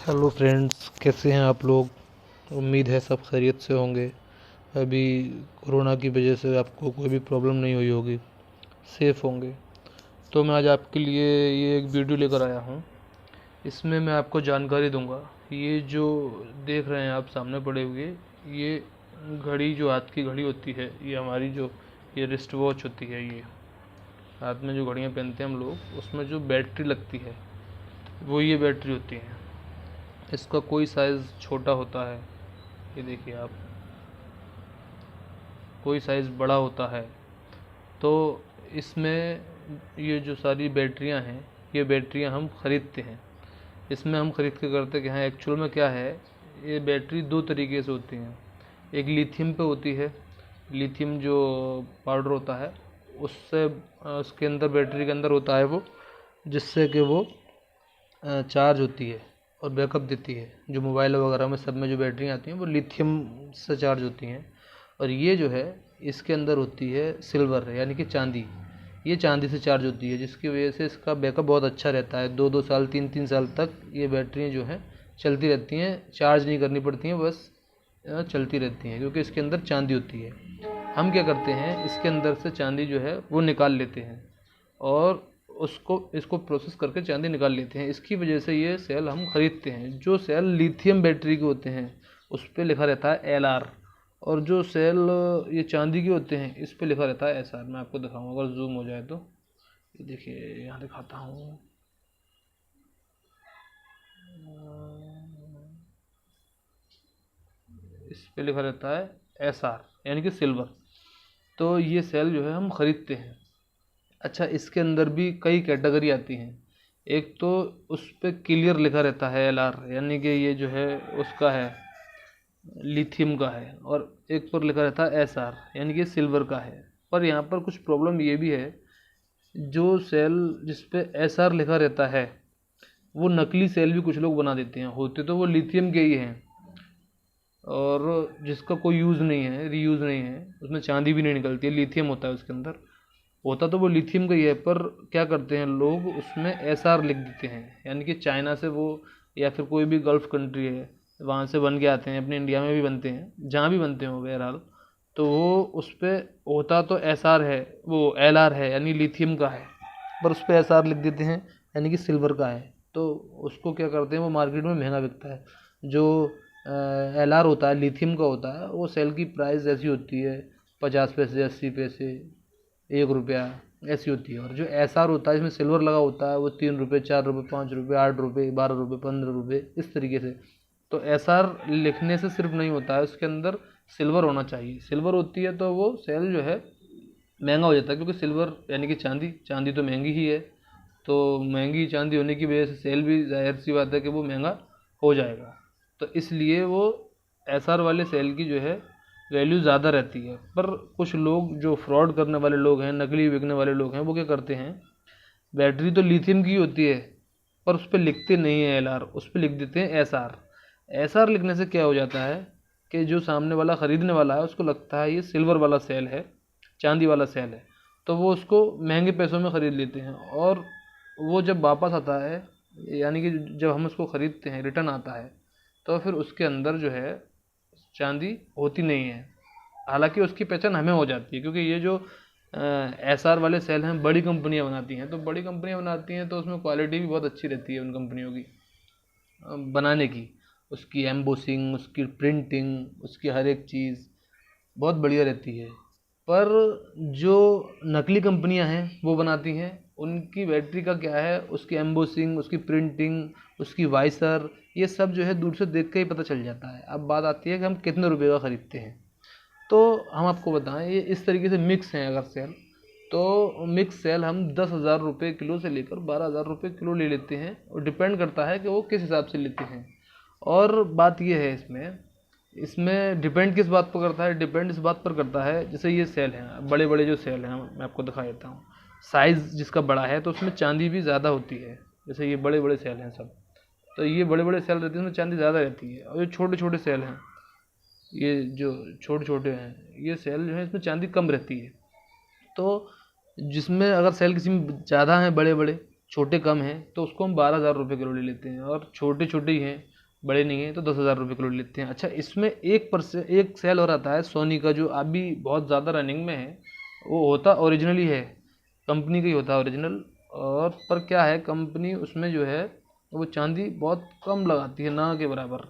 Hello friends, कैसे हैं आप लोग। उम्मीद है सब खैरियत से होंगे। अभी कोरोना की वजह से आपको कोई भी प्रॉब्लम नहीं हुई होगी, सेफ़ होंगे। तो मैं आज आपके लिए ये एक वीडियो लेकर आया हूँ। इसमें मैं आपको जानकारी दूंगा। ये जो देख रहे हैं आप सामने पड़े हुए, ये घड़ी, जो हाथ की घड़ी होती है, ये हमारी जो ये रिस्ट वॉच होती है, ये हाथ में जो घड़ियाँ पहनते हैं हम लोग, उसमें जो बैटरी लगती है वो ये बैटरी होती है। इसका कोई साइज़ छोटा होता है, ये देखिए आप, कोई साइज़ बड़ा होता है। तो इसमें ये जो सारी बैटरियां हैं, ये बैटरियां हम ख़रीदते हैं। इसमें हम ख़रीद के करते क्या है, एक्चुअल में क्या है, ये बैटरी दो तरीके से होती हैं। एक लिथियम पे होती है, लिथियम जो पाउडर होता है, उससे उसके अंदर, बैटरी के अंदर होता है वो, जिससे कि वो चार्ज होती है और बैकअप देती है। जो मोबाइल वगैरह में सब में जो बैटरियाँ आती हैं वो लिथियम से चार्ज होती हैं। और ये जो है, इसके अंदर होती है सिल्वर, यानी कि चांदी। ये चांदी से चार्ज होती है, जिसकी वजह से इसका बैकअप बहुत अच्छा रहता है। 2-2 साल, 3-3 साल तक ये बैटरियाँ जो हैं चलती रहती हैं, चार्ज नहीं करनी पड़ती हैं, बस चलती रहती हैं, क्योंकि इसके अंदर चांदी होती है। हम क्या करते हैं, इसके अंदर से चांदी जो है वो निकाल लेते हैं और उसको इसको प्रोसेस करके चांदी निकाल लेते हैं। इसकी वजह से ये सेल हम खरीदते हैं। जो सेल लिथियम बैटरी के होते हैं उस पर लिखा रहता है LR, और जो सेल ये चांदी के होते हैं इस पे लिखा रहता है SR। मैं आपको दिखाऊंगा, अगर जूम हो जाए तो। ये देखिए, यहाँ दिखाता हूँ। इस पे लिखा रहता है SR, यानी कि सिल्वर। तो ये सेल जो है हम खरीदते हैं। अच्छा, इसके अंदर भी कई कैटेगरी आती हैं। एक तो उस पे क्लियर लिखा रहता है LR, यानी कि ये जो है उसका है, लिथियम का है। और एक पर लिखा रहता है SR, यानी कि सिल्वर का है। पर यहाँ पर कुछ प्रॉब्लम ये भी है, जो सेल जिस पे SR लिखा रहता है वो नकली सेल भी कुछ लोग बना देते हैं। होते तो वो लिथियम के ही हैं, और जिसका कोई यूज़ नहीं है, रीयूज़ नहीं है, उसमें चांदी भी नहीं निकलती है, लिथियम होता है उसके अंदर। होता तो वो लिथियम का ही है, पर क्या करते हैं लोग, उसमें SR लिख देते हैं। यानी कि चाइना से वो, या फिर कोई भी गल्फ़ कंट्री है, वहाँ से बन के आते हैं, अपने इंडिया में भी बनते हैं, जहाँ भी बनते हो बहरहाल। तो वो उस पर होता तो SR है, वो LR है, यानी लिथियम का है, पर उस पर SR लिख देते हैं, यानी कि सिल्वर का है। तो उसको क्या करते हैं, वो मार्केट में महंगा बिकता है। जो LR होता है, लिथियम का होता है, वो सेल की प्राइस ऐसी होती है, 50 पैसे, 80 पैसे, 1 रुपया, ऐसी होती है। और जो SR होता है, इसमें सिल्वर लगा होता है, वो 3 रुपये, 4 रुपये, 5 रुपये, 8 रुपये, 12 रुपये, 15 रुपये, इस तरीके से। तो SR लिखने से सिर्फ नहीं होता है, उसके अंदर सिल्वर होना चाहिए। सिल्वर होती है तो वो सेल जो है महंगा हो जाता है, क्योंकि सिल्वर यानी कि चांदी, चांदी तो महंगी ही है। तो महंगी चांदी होने की वजह से सेल भी, जाहिर सी बात है कि वो महंगा हो जाएगा। तो इसलिए वो SR वाले सेल की जो है वैल्यू ज़्यादा रहती है। पर कुछ लोग जो फ्रॉड करने वाले लोग हैं, नकली बिकने वाले लोग हैं, वो क्या करते हैं, बैटरी तो लिथियम की होती है, पर उस पर लिखते नहीं है LR, उस पर लिख देते हैं SR। SR लिखने से क्या हो जाता है कि जो सामने वाला ख़रीदने वाला है उसको लगता है ये सिल्वर वाला सेल है, चांदी वाला सेल है, तो वो उसको महंगे पैसों में ख़रीद लेते हैं। और वो जब वापस आता है, यानी कि जब हम उसको ख़रीदते हैं, रिटर्न आता है, तो फिर उसके अंदर जो है चांदी होती नहीं है। हालांकि उसकी पहचान हमें हो जाती है, क्योंकि ये जो SR वाले सेल हैं बड़ी कंपनियां बनाती हैं। तो बड़ी कंपनियां बनाती हैं तो उसमें क्वालिटी भी बहुत अच्छी रहती है उन कंपनियों की बनाने की। उसकी एम्बोसिंग, उसकी प्रिंटिंग, उसकी हर एक चीज़ बहुत बढ़िया रहती है। पर जो नकली कंपनियां हैं वो बनाती हैं, उनकी बैटरी का क्या है, उसकी एम्बोसिंग, उसकी प्रिंटिंग, उसकी वाइसर, ये सब जो है दूर से देख के ही पता चल जाता है। अब बात आती है कि हम कितने रुपए का ख़रीदते हैं। तो हम आपको बताएं, ये इस तरीके से मिक्स हैं अगर सेल, तो मिक्स सेल हम 10,000 रुपये किलो से लेकर 12,000 रुपये किलो ले लेते हैं, और डिपेंड करता है कि वो किस हिसाब से लेते हैं। और बात ये है, इसमें इसमें डिपेंड किस बात पर करता है, डिपेंड इस बात पर करता है, जैसे ये सेल हैं, बड़े बड़े जो सेल हैं, मैं आपको दिखा देता हूँ। साइज़ जिसका बड़ा है तो उसमें चांदी भी ज़्यादा होती है। जैसे ये बड़े बड़े सेल हैं सब, तो ये बड़े बड़े सेल रहते हैं, उसमें चांदी ज़्यादा रहती है। और ये छोटे छोटे सेल हैं, ये जो छोटे छोटे हैं, ये सेल जो है इसमें चांदी कम रहती है। तो जिसमें अगर सेल किसी में ज़्यादा हैं, बड़े बड़े, छोटे कम हैं तो उसको हम 12,000 रुपये किलो ले लेते हैं, और छोटे छोटे ही हैं, बड़े नहीं हैं, तो 10,000 रुपये किलो ले लेते हैं। अच्छा, इसमें एक सेल और आता है सोनी का, जो अभी बहुत ज़्यादा रनिंग में है। वो होता ओरिजिनली है, कंपनी का ही होता है ओरिजिनल, और पर क्या है, कंपनी उसमें जो है वो चांदी बहुत कम लगाती है, ना के बराबर।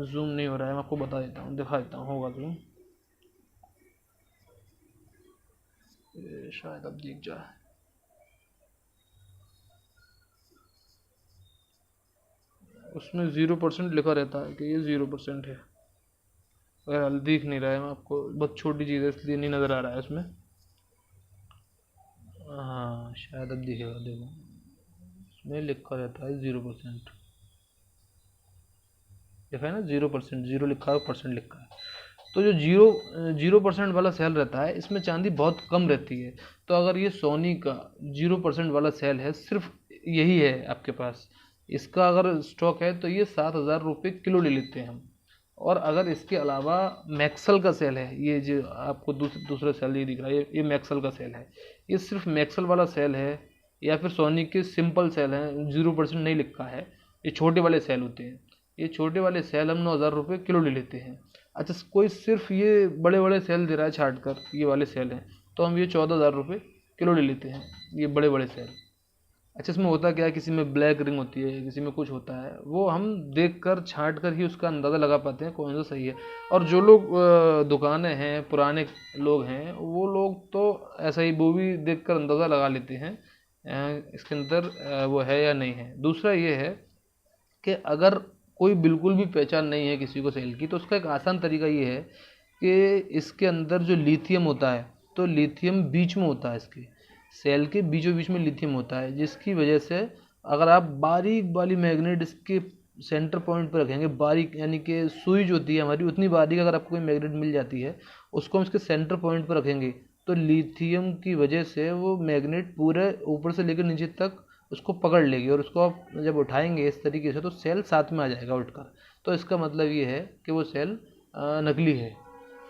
जूम नहीं हो रहा है, मैं आपको बता देता हूँ, दिखा देता हूँ, होगा जूम, शायद अब दिख जाए। उसमें 0% लिखा रहता है कि ये 0% है, अगर दिख नहीं रहा है, मैं आपको, बहुत छोटी चीज़ है इसलिए नहीं नज़र आ रहा है उसमें। हाँ शायद अब दिखेगा, देखो इसमें लिखा रहता है 0%, लिखा है ना 0%, जीरो लिखा है, परसेंट लिखा है। तो जो 0% वाला सेल रहता है, इसमें चांदी बहुत कम रहती है। तो अगर ये सोनी का 0% वाला सेल है, सिर्फ यही है आपके पास, इसका अगर स्टॉक है तो ये 7,000 रुपये किलो ले लेते हैं हम। और अगर इसके अलावा मैक्सल का सेल है, ये जो आपको दूसरा सेल ये दिख रहा है, ये मैक्सल का सेल है, ये सिर्फ मैक्सल वाला सेल है, या फिर सोनी के सिंपल सेल हैं, 0% नहीं लिखा है, ये छोटे वाले सेल होते हैं। ये छोटे वाले सेल हम 9,000 रुपये किलो ले लेते हैं। अच्छा, कोई सिर्फ ये बड़े बड़े सेल दे रहा है छाट कर, ये वाले सेल हैं, तो हम ये 14,000 रुपये किलो ले लेते हैं, ये बड़े बड़े सेल। अच्छा, इसमें होता क्या है, किसी में ब्लैक रिंग होती है, किसी में कुछ होता है, वो हम देख कर छाँट कर ही उसका अंदाज़ा लगा पाते हैं कौन सा सही है। और जो लोग दुकानें हैं, पुराने लोग हैं, वो लोग तो ऐसा ही वो भी देख कर अंदाज़ा लगा लेते हैं इसके अंदर वो है या नहीं है। दूसरा ये है कि अगर कोई बिल्कुल भी पहचान नहीं है किसी को सेल की, तो उसका एक आसान तरीका ये है कि इसके अंदर जो लिथियम होता है, तो लिथियम बीच में होता है, इसके सेल के बीचों बीच में लिथियम होता है, जिसकी वजह से अगर आप बारीक वाली मैग्नेट इसके सेंटर पॉइंट पर रखेंगे, बारीक यानी कि सुई जो होती है हमारी, उतनी बारीक अगर आपको कोई मैग्नेट मिल जाती है, उसको हम इसके सेंटर पॉइंट पर रखेंगे, तो लिथियम की वजह से वो मैग्नेट पूरे ऊपर से लेकर नीचे तक उसको पकड़ लेगी, और उसको आप जब उठाएंगे इस तरीके से, तो सेल साथ में आ जाएगा उठकर। तो इसका मतलब ये है कि वो सेल नकली है।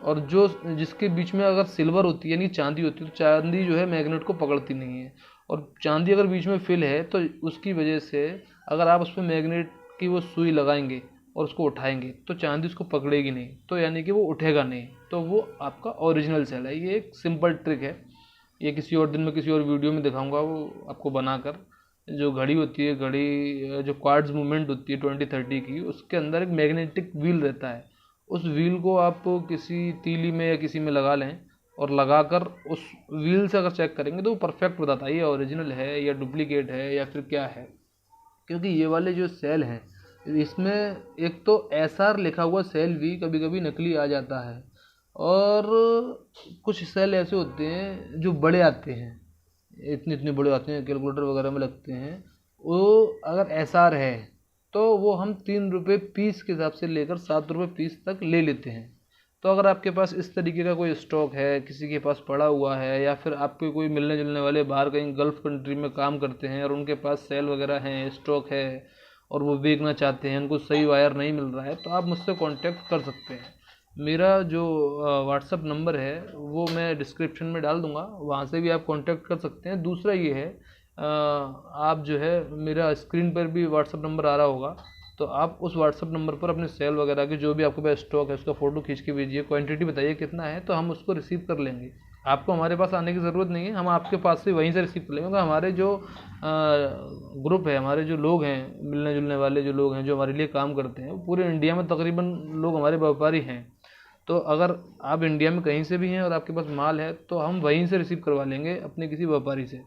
और जो जिसके बीच में अगर सिल्वर होती है यानी चांदी होती है, तो चांदी जो है मैग्नेट को पकड़ती नहीं है, और चांदी अगर बीच में फिल है तो उसकी वजह से अगर आप उस पर मैग्नेट की वो सुई लगाएंगे और उसको उठाएंगे, तो चांदी उसको पकड़ेगी नहीं, तो यानी कि वो उठेगा नहीं, तो वो आपका ओरिजिनल सेल है। ये एक सिंपल ट्रिक है, ये किसी और दिन में किसी और वीडियो में दिखाऊंगा वो आपको बनाकर। जो घड़ी होती है, घड़ी जो क्वार्ट्ज मूवमेंट होती है 20-30 की, उसके अंदर एक मैग्नेटिक व्हील रहता है। उस व्हील को आप किसी तीली में या किसी में लगा लें, और लगाकर उस व्हील से अगर चेक करेंगे तो वो परफेक्ट बताता है ये ओरिजिनल है या डुप्लीकेट है या फिर क्या है। क्योंकि ये वाले जो सेल हैं, इसमें एक तो एसआर लिखा हुआ सेल भी कभी कभी नकली आ जाता है, और कुछ सेल ऐसे होते हैं जो बड़े आते हैं, इतने इतने बड़े आते हैं, कैलकुलेटर वगैरह में लगते हैं। वो अगर एसआर है तो वो हम 3 रुपये पीस के हिसाब से लेकर 7 रुपये पीस तक ले लेते हैं। तो अगर आपके पास इस तरीके का कोई स्टॉक है, किसी के पास पड़ा हुआ है, या फिर आपके कोई मिलने जुलने वाले बाहर कहीं गल्फ़ कंट्री में काम करते हैं और उनके पास सेल वगैरह हैं, स्टॉक है, और वो बेचना चाहते हैं, उनको सही वायर नहीं मिल रहा है, तो आप मुझसे कांटेक्ट कर सकते हैं। मेरा जो व्हाट्सअप नंबर है वो मैं डिस्क्रिप्शन में डाल दूंगा, वहाँ से भी आप कांटेक्ट कर सकते हैं। दूसरा ये है, आप जो है, मेरा स्क्रीन पर भी व्हाट्सअप नंबर आ रहा होगा, तो आप उस व्हाट्सअप नंबर पर अपने सेल वगैरह के जो भी आपके पास स्टॉक है उसका फ़ोटो खींच के भेजिए, क्वांटिटी बताइए कितना है, तो हम उसको रिसीव कर लेंगे। आपको हमारे पास आने की ज़रूरत नहीं है, हम आपके पास से वहीं से रिसीव कर लेंगे, क्योंकि हमारे जो ग्रुप है, हमारे जो लोग हैं, मिलने जुलने वाले जो लोग हैं जो हमारे लिए काम करते हैं, वो पूरे इंडिया में तकरीबन लोग हमारे व्यापारी हैं। तो अगर आप इंडिया में कहीं से भी हैं और आपके पास माल है, तो हम वहीं से रिसीव करवा लेंगे अपने किसी व्यापारी से,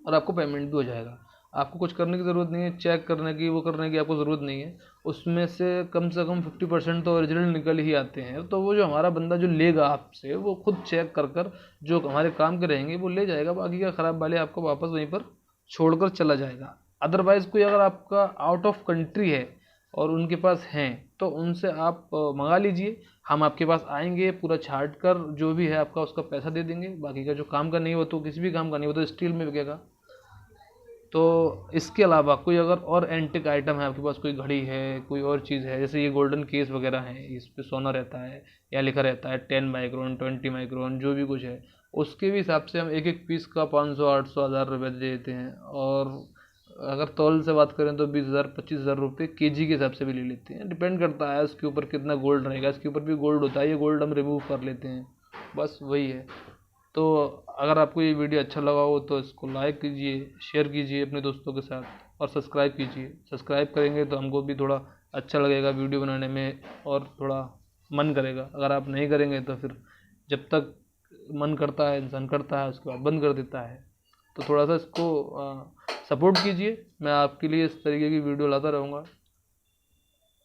और आपको पेमेंट भी हो जाएगा। आपको कुछ करने की ज़रूरत नहीं है, चेक करने की, वो करने की आपको ज़रूरत नहीं है। उसमें से कम 50% तो ओरिजिनल निकल ही आते हैं। तो वो जो हमारा बंदा जो लेगा आपसे, वो खुद चेक कर कर जो हमारे काम के रहेंगे वो ले जाएगा, बाकी का ख़राब वाले आपको वापस वहीं पर छोड़कर चला जाएगा। अदरवाइज़ कोई अगर आपका आउट ऑफ कंट्री है और उनके पास हैं, तो उनसे आप मंगा लीजिए, हम आपके पास आएंगे, पूरा छाट कर जो भी है आपका उसका पैसा दे देंगे। बाकी का जो काम का नहीं हो, तो किसी भी काम का नहीं हो, तो स्टील में बिकेगा। तो इसके अलावा कोई अगर और एंटिक आइटम है आपके पास, कोई घड़ी है, कोई और चीज़ है, जैसे ये गोल्डन केस वगैरह है, इस पे सोना रहता है या लिखा रहता है 10 माइक्रोन 20 माइक्रोन जो भी कुछ है, उसके भी हिसाब से हम एक एक पीस का 500 800 हज़ार रुपये देते हैं। और अगर तौल से बात करें तो 20,000 25,000 रुपये केजी के हिसाब से भी ले लेते हैं। डिपेंड करता है उसके ऊपर कितना गोल्ड रहेगा, इसके ऊपर भी गोल्ड होता है, ये गोल्ड हम रिमूव कर लेते हैं, बस वही है। तो अगर आपको ये वीडियो अच्छा लगा हो तो इसको लाइक कीजिए, शेयर कीजिए अपने दोस्तों के साथ और सब्सक्राइब कीजिए। सब्सक्राइब करेंगे तो हमको भी थोड़ा अच्छा लगेगा वीडियो बनाने में और थोड़ा मन करेगा। अगर आप नहीं करेंगे तो फिर जब तक मन करता है इंसान करता है, उसके बाद बंद कर देता है। तो थोड़ा सा इसको सपोर्ट कीजिए, मैं आपके लिए इस तरीके की वीडियो लाता रहूँगा।